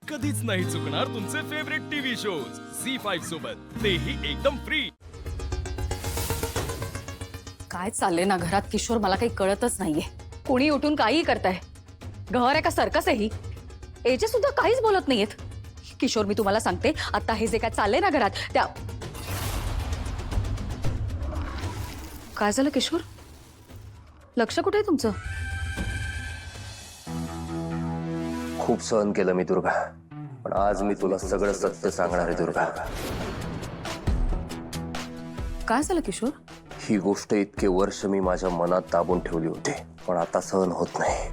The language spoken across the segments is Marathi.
कधीच नाही चुकणार तुमचे फेवरेट टीव्ही शोज झी5 सोबत, तेही एकदम फ्री। काय चाललंय ना घरात किशोर, मला काही कळतच नाहीये। कोणी उठून काही करताय, घर आहे का सर्कस आहे ही? एजे सुद्धा काहीच बोलत नाहीयेत। किशोर, मी तुम्हाला सांगते, आता हे जे काय चाललंय ना घरात, त्या काय झालं किशोर? लक्ष कुठे आहे तुमचं? खूप सहन केलं मी दुर्गा, पण आज मी तुला सगळं सत्य सांगणार आहे दुर्गा। काय झालं किशोर? ही गोष्ट इतके वर्ष मी माझ्या मनात दाबून ठेवली होती, पण आता सहन होत नाही।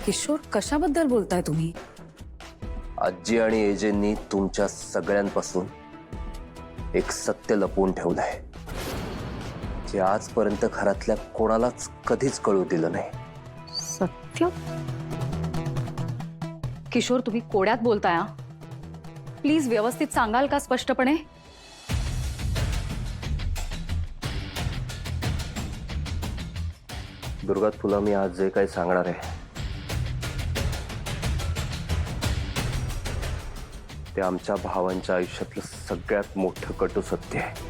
किशोर, कशाबद्दल बोलताय तुम्ही? आजी आणि एजेंनी तुमच्या सगळ्यांपासून एक सत्य लपवून ठेवलंय, जे आजपर्यंत घरातल्या कोणालाच कधीच कळू दिलं नाही। सत्य? किशोर, तुम्ही कोड्यात बोलताय हा? प्लीज व्यवस्थित सांगाल का स्पष्टपणे? दुर्गा, तुला मी आज जे काही सांगणार आहे ते आमच्या भावांच्या आयुष्यातलं सगळ्यात मोठं कटू सत्य आहे।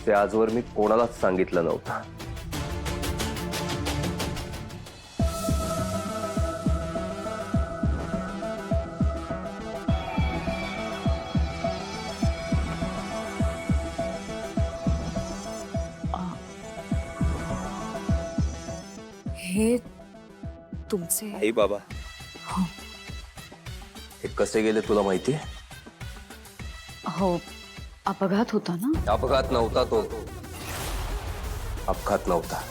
ते आजवर मी कोणालाच सांगितलं नव्हतं। हे तुमचे आई बाबा हे कसे गेले तुला माहितीये? हो, अपघात होता ना? अपघात नव्हता तो, अपघात नव्हता।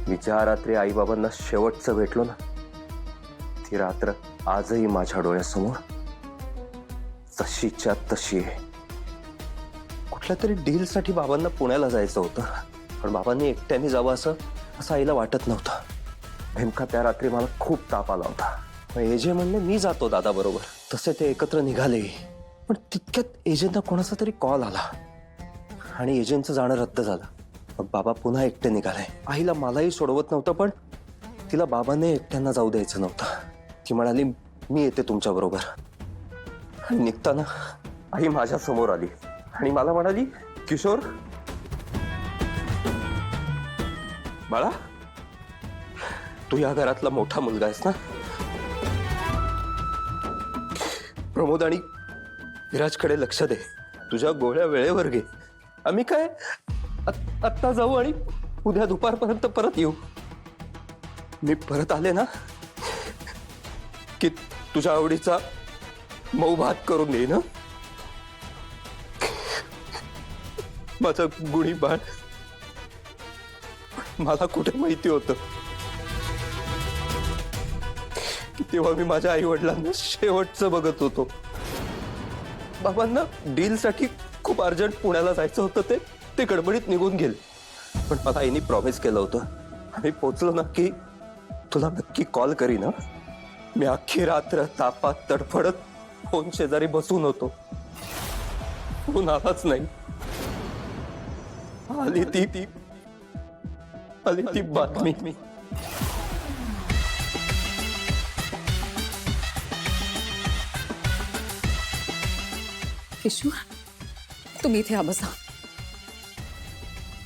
मी ज्या रात्री आई बाबांना शेवटचं भेटलो ना, ती रात्र आजही माझ्या डोळ्यासमोर तशीच्या तशी आहे। कुठल्या तरी डील साठी बाबांना पुण्याला जायचं होतं, पण बाबांनी एकट्याने जावं असं आईला वाटत नव्हतं। नेमका त्या रात्री मला खूप ताप आला होता। एजे म्हणले मी जातो दादा बरोबर, तसे ते एकत्र निघाले, पण तितक्यात एजेंना कोणाचा तरी कॉल आला आणि एजेंचं जाणं रद्द झालं। मग बाबा पुन्हा एकटे निघाले। आईला मलाही सोडवत नव्हतं, पण तिला बाबांनी एकट्यांना जाऊ द्यायचं नव्हतं। ती म्हणाली मी येते तुमच्या बरोबर। आणि निघताना आई माझ्या समोर आली आणि मला म्हणाली, किशोर बाळा, तू या घरातला मोठा मुलगा आहेस ना, प्रमोद आणि विराजकडे लक्ष दे, तुझ्या गोळ्या वेळेवर घे। आम्ही काय आत्ता जाऊ आणि उद्या दुपारपर्यंत परत येऊ। मी परत आले ना की तुझ्या आवडीचा मऊ भात करून दे ना। माझं गुणी बाळ, मला कुठे माहिती होतं तेव्हा मी माझ्या आई वडिलांना शेवटचं बघत होतो। बाबांना डील साठी खूप अर्जंट पुण्याला जायचं होतं, ते गडबडीत निघून गेले, पण मला आईने प्रॉमिस केलं होतं, आम्ही पोचलो ना की तुला नक्की कॉल करीन। मी अख्खी रात्र तापात तडफडत फोन शेजारी बसून होतो, फोन आलाच नाही। आली ती बातमी। किशोर, तुम्ही इथे बसा।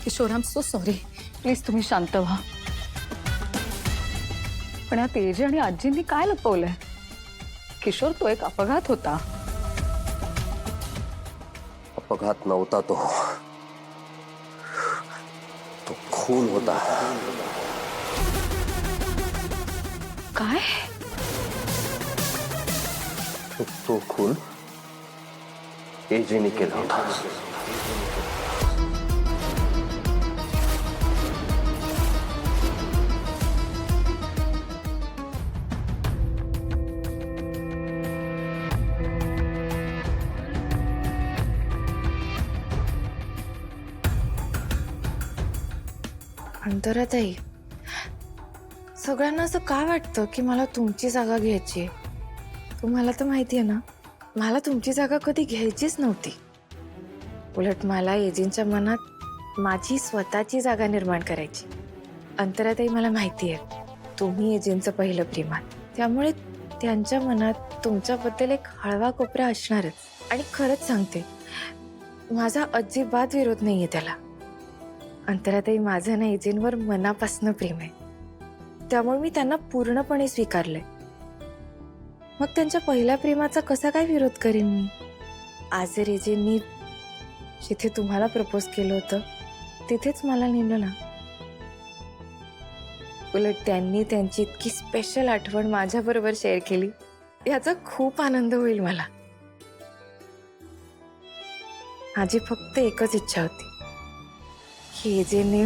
Kishore, I am so sorry, please तुम्ही शांत व्हा। पण या तेजे आणि आजींनी काय लपवलंय? किशोर, तो एक अपघात होता। अपघात नव्हता तो खून होता। काय? तो खून एजेने केला होता। अंतराताई, सगळ्यांना असं का वाटतं की मला तुमची जागा घ्यायची आहे? तुम्हाला तर माहिती आहे ना, मला तुमची जागा कधी घ्यायचीच नव्हती। उलट मला एजींच्या मनात माझी स्वतःची जागा निर्माण करायची. अंतरातही मला माहिती आहे तुम्ही एजेंचं पहिलं प्रेम आहात, त्यामुळे त्यांच्या मनात तुमच्याबद्दल एक हळवा कोपरा असणारच. आणि खरंच सांगते, माझा अजिबात विरोध नाहीये त्याला. अंतरातही माझं ना एजेंटवर मनापासनं प्रेम आहे, त्यामुळे मी त्यांना पूर्णपणे स्वीकारलंय. मग त्यांच्या पहिल्या प्रेमाचा कसा काय विरोध करेन मी? आज जर एजेंटनी जिथे तुम्हाला प्रपोज केलं होतं तिथेच मला नेलं ना, उलट त्यांनी त्यांची इतकी स्पेशल आठवण माझ्याबरोबर शेअर केली, याचा खूप आनंद होईल मला. माझी फक्त एकच इच्छा होती की एजेंटने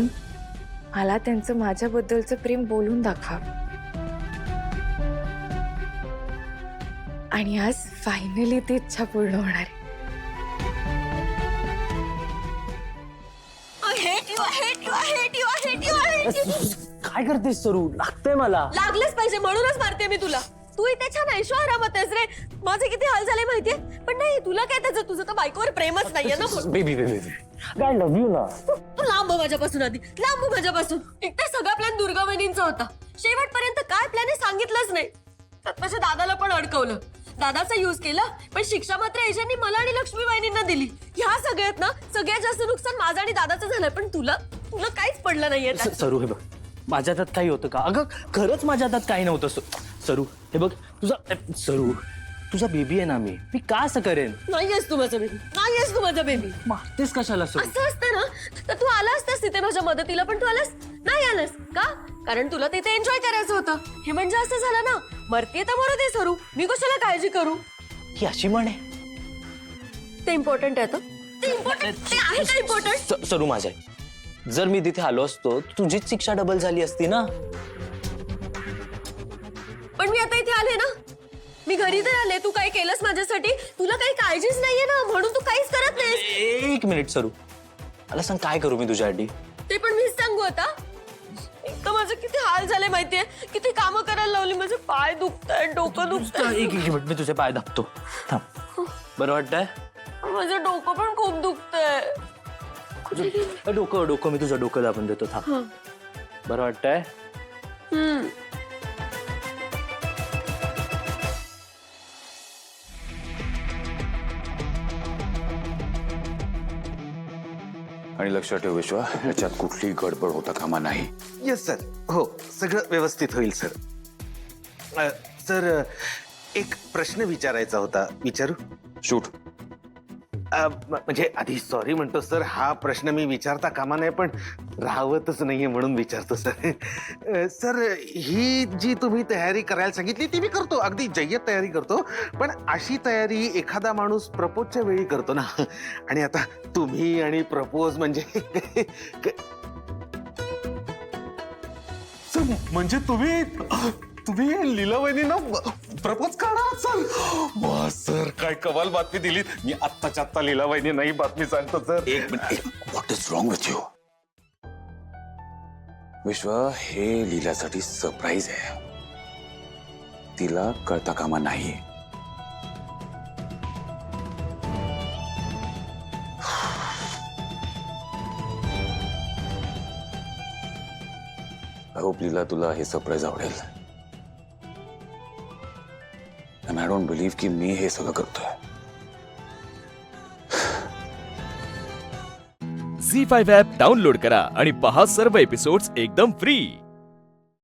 मला त्यांचं माझ्याबद्दलचं प्रेम बोलून दाखवावं. आणि आज फायनली ती इच्छा पूर्ण होणार आहे. काय करतेस सरू? लागतंय मला. लागलंच पाहिजे म्हणूनच मारते मी तुला. तू इथे छान ऐशोआरामात आहेस रे. माझे किती हाल झाले माहितीये, पण नाही तुला काय त्याचं, तुझं तर बायकोवर प्रेमच नाहीये ना. बेबी काय लव्ह यू ना. तू लांब हो माझ्यापासून, आधी लांब हो माझ्यापासून. एक तर सगळा प्लॅन दुर्गा वहिनींचा होता. शेवटपर्यंत काय प्लॅन आहे सांगितलंच नाही. त्यात माझ्या दादाला पण अडकवलं. दादाचा यूज केला, पण शिक्षा मात्र एजांनी मला आणि लक्ष्मी वहिनींना दिली. ह्या सगळ्यात ना सगळ्यात जास्त नुकसान माझं आणि दादाचं झालंय. पण तुला तुला काहीच पडलं नाहीये त्यात. सरू हे बघ, माझ्या हातात काही होतं का? अगं खरंच माझ्या हातात काही नव्हतं. सरू हे बघ, तुझा बेबी आहे ना. मी का असं करेन? नाहीयेस तू माझा बेबी, नाहीयेस तू माझा बेबी. मारतेस कशाला सरू? असं असतं ना तर तू आला असतास तिथे माझ्या मदतीला, पण तू आलास नाही आलास का? कारण तुला तिथे एन्जॉय करायचं होतं. हे म्हणजे असं झालं ना, मरते तर मरू दे सरू, मी कशाला काळजी करू? ही अशी म्हणे. ते इम्पॉर्टंट आहे. ते इम्पॉर्टंट ते आहे का इम्पॉर्टंट? सरू माझ्या, जर मी तिथे आलो असतो तुझीच शिक्षा डबल झाली असती ना. पण मी आता इथे आले ना, मी घरी तर आले. तू काय केलंस माझ्यासाठी? तुला काही काळजीच नाहीये ना, म्हणून तू काहीच करत नाहीस. एक मिनिट सरू, मला सांग काय करू मी तुझ्यासाठी? ते पण मीच सांगू आता? एक तर माझे किती हाल झाले माहितीये, किती कामं करायला लावली. माझे पाय दुखताय, डोकं दुखतंय. एक मिनिट, मी तुझे पाय दाबतो. थांब. बरं वाटतंय? माझं डोकं पण खूप दुखतंय. डोकं मी तुझं डोकं दाबून देतो. थांब. बरं वाटतंय? आणि लक्षात ठेव विश्वा, याच्यात कुठली गडबड होता कामा नाही. Yes sir. हो, सगळं व्यवस्थित होईल सर. सर, एक प्रश्न विचारायचा होता. विचारू? शूट. म्हणजे आधी सॉरी म्हणतो सर, हा प्रश्न मी विचारता कामा नाही, पण राहवतच नाहीये म्हणून विचारतो सर. सर, ही जी तुम्ही तयारी करायला सांगितली ती मी करतो, अगदी जय्यत तयारी करतो. पण अशी तयारी एखादा माणूस प्रपोजच्या वेळी करतो ना. आणि आता तुम्ही आणि प्रपोज म्हणजे म्हणजे तुम्ही लीलावहिनींना प्रपोज करणार असाल? वा सर, काय कमाल बातमी दिली. मी आत्ताच्या आत्ता लीलावहिनींना ही बातमी सांगतो सर. एक minute. What is wrong with you? विश्वा, हे लीलासाठी सरप्राईज आहे. तिला कळता कामा नाही. आय होप लीला तुला हे सरप्राईज आवडेल. And I don't believe की मी हे सगळं करतोय. झी 5 ॲप डाउनलोड करा आणि पहा सर्व एपिसोड्स एकदम फ्री.